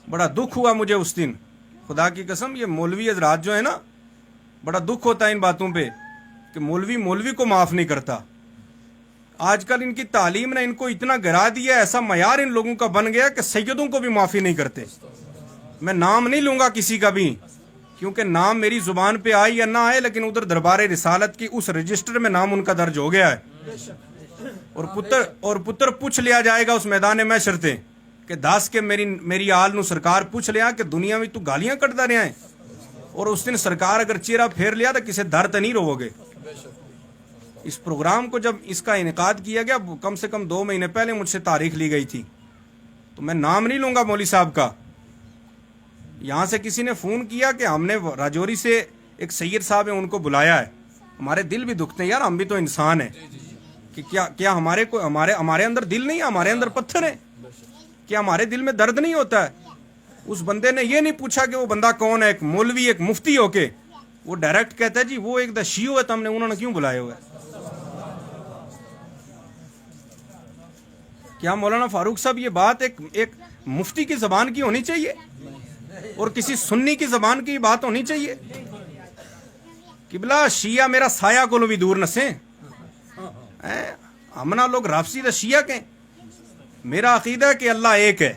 बड़ा दुख हुआ मुझे उस दिन, खुदा की कसम। ये मौलवी हजरात जो है ना, बड़ा दुख होता है इन बातों पे कि मौलवी को माफ नहीं करता। आजकल इनकी तालीम ने इनको इतना गिरा दिया, ऐसा मयार इन लोगों का बन गया कि सैयदों को भी माफी नहीं करते। मैं नाम नहीं लूंगा किसी का भी, क्योंकि नाम मेरी जुबान पे आए या ना आए, लेकिन उधर दरबार रिसालत की उस रजिस्टर में नाम उनका दर्ज हो गया है। और पुत्र पूछ लिया जाएगा उस मैदान महशर ते कि दस के मेरी आल नु सरकार पूछ लिया कि दुनिया में तू गालियां कटदा रहा है, और उस दिन सरकार अगर चेहरा फेर लिया तो किसी दर तो नहीं रोगे। इस प्रोग्राम को जब इसका इनेकाद किया गया, कम से कम 2 महीने पहले मुझसे तारीख ली गई थी, तो मैं नाम नहीं लूंगा मौली साहब का। यहां से किसी ने फोन किया कि हमने राजौरी से एक सैयद साहब है उनको बुलाया है। हमारे दिल भी दुखते हैं यार, हम भी तो इंसान हैं कि क्या हमारे अंदर दिल नहीं है, हमारे अंदर पत्थर है क्या, हमारे दिल में दर्द नहीं होता है। उस बंदे ने ये नहीं पूछा कि वो बंदा कौन है, एक मौलवी एक मुफ्ती होके, वो डायरेक्ट कहता है जी वो एक दशियो है, तुमने उन्होंने क्यों बुलाया हुआ है। क्या मौलाना फारूक साहब ये बात एक मुफ्ती की जबान की होनी चाहिए और किसी सुन्नी की जबान की बात होनी चाहिए? किबला शिया मेरा साया को भी दूर नसे, हमना लोग राफसी द शिया के। मेरा अकीदा है कि अल्लाह एक है,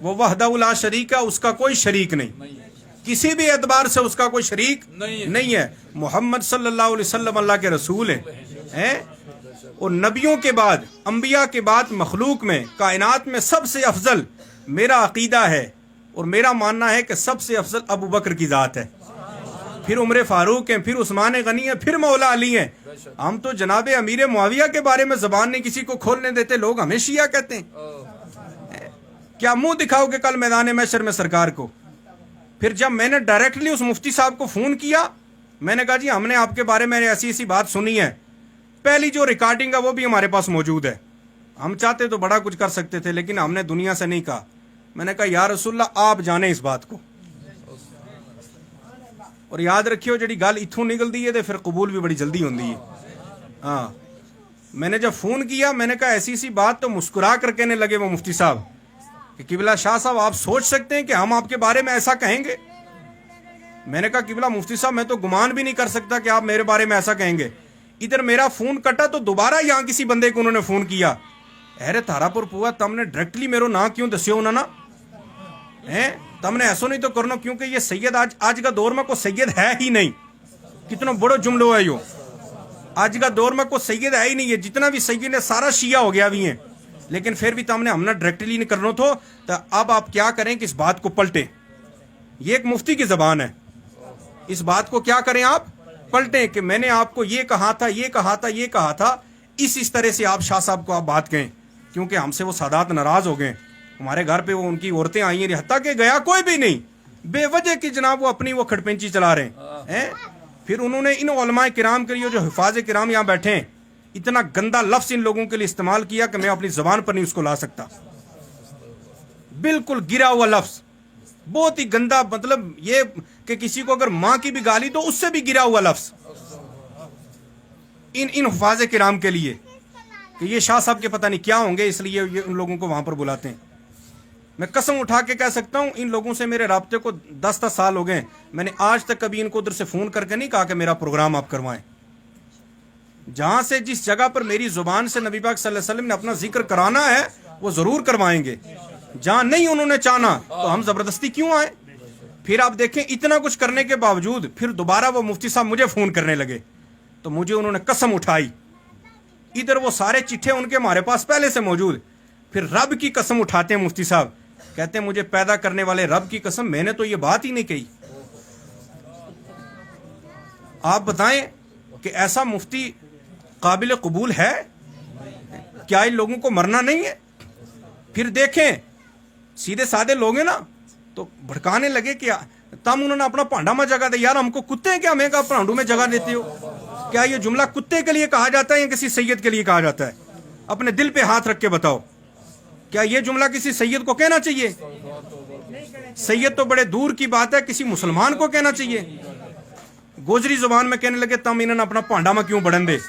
वो वहदहु ला शरीक है, उसका कोई शरीक नहीं, किसी भी एतबार से उसका कोई शरीक नहीं है। मोहम्मद सल्लल्लाहु अलैहि वसल्लम अल्लाह के रसूल हैं, और नबियों के बाद, अंबिया के बाद मखलूक में, कायनात में सबसे अफजल मेरा अकीदा है और मेरा मानना है कि सबसे अफजल अबू बकर की ज़ात है, फिर उमर फारूक हैं, फिर उस्मान गनी है, फिर मौला अली हैं। हम तो जनाब अमीर मुआविया के बारे में जबान नहीं किसी को खोलने देते, लोग हमें शिया कहते हैं। क्या मुंह दिखाओगे कल मैदान महशर में सरकार को? फिर जब मैंने डायरेक्टली उस मुफ्ती साहब को फोन किया, मैंने कहा जी हमने आपके बारे में ऐसी ऐसी बात सुनी है, पहली जो रिकॉर्डिंग है वो भी हमारे पास मौजूद है, हम चाहते तो बड़ा कुछ कर सकते थे लेकिन हमने दुनिया से नहीं कहा। मैंने कहा या रसूलल्लाह आप जाने इस बात को, और याद रखियो जड़ी गल इथों निकलती है तो फिर कबूल भी बड़ी जल्दी होती है। हाँ, मैंने जब फोन किया मैंने कहा ऐसी सी बात, तो मुस्कुरा कर कहने लगे वो मुफ्ती साहब कि किबला शाह साहब आप सोच सकते हैं कि हम आपके बारे में ऐसा कहेंगे? मैंने कहा किबला मुफ्ती साहब मैं तो गुमान भी नहीं कर सकता कि आप मेरे बारे में ऐसा कहेंगे। इधर मेरा फोन कटा तो दोबारा यहाँ किसी बंदे को उन्होंने फोन किया, अरे तारापुर पुआ तमने डायरेक्टली मेरो ना क्यों दस्यो उन्होंने हैं, तमने ऐसा नहीं तो करना, क्योंकि ये सैयद आज का दौर में कोई सैयद है ही नहीं। कितना बड़ो जुमलो है यो, आज का दौर में कोई सैयद है ही नहीं है, जितना भी सैयद है सारा शिया हो गया भी है। लेकिन फिर भी तमने हमने डायरेक्टली नहीं करना तो अब आप क्या करें कि इस बात को पलटे। ये एक मुफ्ती की जबान है, इस बात को क्या करें आप पलटे कि मैंने आपको ये कहा था, ये कहा था, ये कहा था, इस तरह से आप शाह साहब को आप बात कहें, क्योंकि हमसे वो सादात नाराज हो गए। हमारे घर पे वो उनकी औरतें आई हैं, हत्ता के गया कोई भी नहीं, बेवजह की जनाब वो अपनी वो खड़पेंची चला रहे हैं। फिर उन्होंने इन उलमाए किराम के लिए जो हिफाज किराम यहाँ बैठे हैं, इतना गंदा लफ्ज इन लोगों के लिए इस्तेमाल किया कि मैं अपनी जबान पर नहीं उसको ला सकता। बिल्कुल गिरा हुआ लफ्ज, बहुत ही गंदा, मतलब ये कि किसी को अगर माँ की भी गाली तो उससे भी गिरा हुआ लफ्ज इन हिफाज किराम के लिए, कि ये शाह साहब के पता नहीं क्या होंगे, इसलिए ये उन लोगों को वहां पर बुलाते हैं। मैं कसम उठा के कह सकता हूं इन लोगों से मेरे राब्ते को 10 साल हो गए, मैंने आज तक कभी इनको उधर से फोन करके नहीं कहा कि मेरा प्रोग्राम आप करवाएं। जहां से जिस जगह पर मेरी जुबान से नबी पाक सल्लल्लाहु अलैहि वसल्लम ने अपना जिक्र कराना है वो जरूर करवाएंगे, जहां नहीं उन्होंने चाहना तो हम जबरदस्ती क्यों आए। फिर आप देखें इतना कुछ करने के बावजूद फिर दोबारा वो मुफ्ती साहब मुझे फोन करने लगे, तो मुझे उन्होंने कसम उठाई, इधर वो सारे चिट्ठे उनके हमारे पास पहले से मौजूद, फिर रब की कसम उठाते हैं मुफ्ती साहब, कहते हैं मुझे पैदा करने वाले रब की कसम मैंने तो ये बात ही नहीं कही। आप बताएं कि ऐसा मुफ्ती काबिल कबूल है? क्या इन लोगों को मरना नहीं है? फिर देखें सीधे साधे लोग हैं ना तो भड़काने लगे कि तम उन्होंने अपना पांडा में जगह दे, यार हमको कुत्ते हैं क्या, हमें का पांडू में जगह देते हो? क्या ये जुमला कुत्ते के लिए कहा जाता है या किसी सैयद के लिए कहा जाता है? अपने दिल पे हाथ रख के बताओ, क्या ये जुमला किसी सैयद को कहना चाहिए? सैयद तो बड़े दूर की बात है, किसी मुसलमान को कहना चाहिए। गोजरी जुबान में कहने लगे तम इन्होंने अपना पांडा में क्यों बढ़न दे,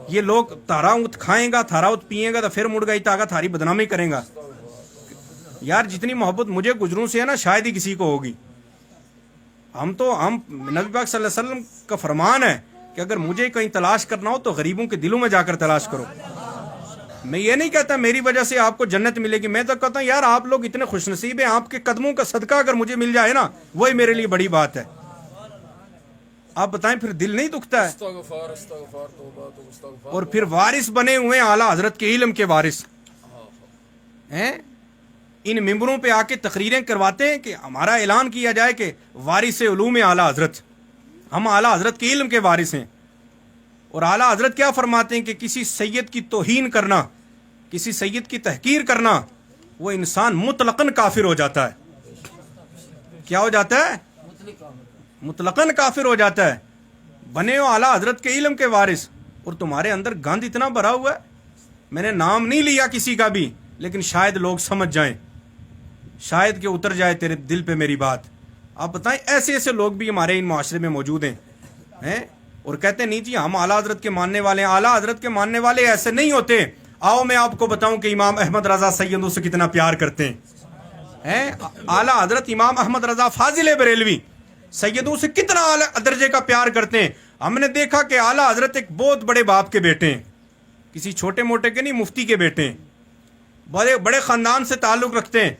ये लोग थारा उत खाएगा, थारा उत पिएगा तो फिर मुड़ गई तागा थारी बदनामी करेगा। یار جتنی محبت مجھے گجروں سے ہے نا شاید ہی کسی کو ہوگی. ہم نبی پاک صلی اللہ علیہ وسلم کا فرمان ہے کہ اگر مجھے کہیں تلاش کرنا ہو تو غریبوں کے دلوں میں جا کر تلاش کرو. میں یہ نہیں کہتا میری وجہ سے آپ کو جنت ملے گی, میں تو کہتا ہوں یار آپ لوگ اتنے خوش نصیب ہیں, آپ کے قدموں کا صدقہ اگر مجھے مل جائے نا وہی میرے لیے بڑی بات ہے. آپ بتائیں پھر دل نہیں دکھتا ہے؟ اور پھر وارث بنے ہوئے اعلیٰ حضرت کے علم کے وارث ہیں, ان ممبروں پہ آ کے تقریریں کرواتے ہیں کہ ہمارا اعلان کیا جائے کہ وارث علوم اعلیٰ حضرت, ہم اعلیٰ حضرت کے علم کے وارث ہیں. اور اعلیٰ حضرت کیا فرماتے ہیں کہ کسی سید کی توہین کرنا, کسی سید کی تحقیر کرنا, وہ انسان مطلقاً کافر ہو جاتا ہے. کیا ہو جاتا ہے؟ مطلقاً کافر ہو جاتا ہے. بنے ہو اعلیٰ حضرت کے علم کے وارث اور تمہارے اندر گند اتنا بھرا ہوا ہے. میں نے نام نہیں لیا کسی کا بھی, لیکن شاید لوگ سمجھ جائیں, شاید کہ اتر جائے تیرے دل پہ میری بات. آپ بتائیں ایسے ایسے لوگ بھی ہمارے ان معاشرے میں موجود ہیں اور کہتے ہیں نہیں جی ہم اعلیٰ حضرت کے ماننے والے ہیں. اعلیٰ حضرت کے ماننے والے ایسے نہیں ہوتے. آؤ میں آپ کو بتاؤں کہ امام احمد رضا سیدوں سے کتنا پیار کرتے ہیں. اعلیٰ حضرت امام احمد رضا فاضل بریلوی سیدوں سے کتنا اعلیٰ درجے کا پیار کرتے ہیں. ہم نے دیکھا کہ اعلیٰ حضرت ایک بہت بڑے باپ کے بیٹے ہیں, کسی چھوٹے موٹے کے نہیں, مفتی کے بیٹے ہیں, بڑے بڑے خاندان سے تعلق رکھتے ہیں.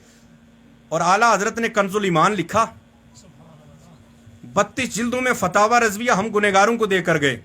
اور اعلیٰ حضرت نے کنز الایمان لکھا, 32 جلدوں میں فتاوی رضویہ ہم گنہگاروں کو دے کر گئے.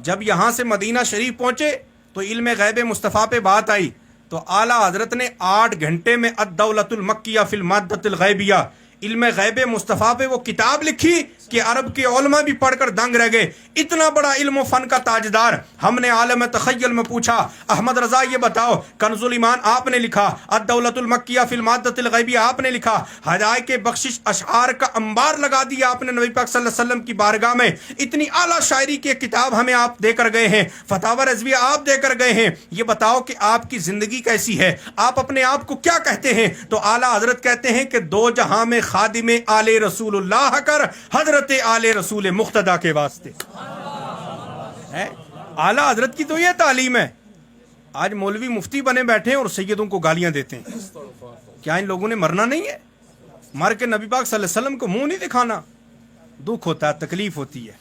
جب یہاں سے مدینہ شریف پہنچے تو علم غیب مصطفیٰ پہ بات آئی تو اعلیٰ حضرت نے 8 گھنٹے میں الدولۃ المکیہ فی المادۃ الغیبیہ علم غیب مصطفیٰ پہ وہ کتاب لکھی کہ عرب کے علماء بھی پڑھ کر دنگ رہ گئے. اتنا بڑا علم و فن کا تاجدار. ہم نے عالم تخیل میں پوچھا احمد رضا یہ بتاؤ کنز الایمان آپ نے لکھا, الدولۃ المکیہ فی المادۃ الغیبیہ آپ نے لکھا, ہدایہ کے بخشش اشعار کا انبار لگا دیا آپ نے نبی پاک صلی اللہ علیہ وسلم کی بارگاہ میں. اتنی اعلیٰ شاعری کی کتاب ہمیں آپ دے کر گئے ہیں, فتاوی رضویہ آپ دے کر گئے ہیں. یہ بتاؤ کہ آپ کی زندگی کیسی ہے, آپ اپنے آپ کو کیا کہتے ہیں؟ تو اعلیٰ حضرت کہتے ہیں کہ دو جہاں میں خادم آل رسول اللہ کر حضرت آل رسول مقتدی کے واسطے. اعلیٰ حضرت کی تو یہ تعلیم ہے. آج مولوی مفتی بنے بیٹھے ہیں اور سیدوں کو گالیاں دیتے ہیں. کیا ان لوگوں نے مرنا نہیں ہے؟ مر کے نبی پاک صلی اللہ علیہ وسلم کو منہ نہیں دکھانا؟ دکھ ہوتا ہے, تکلیف ہوتی ہے.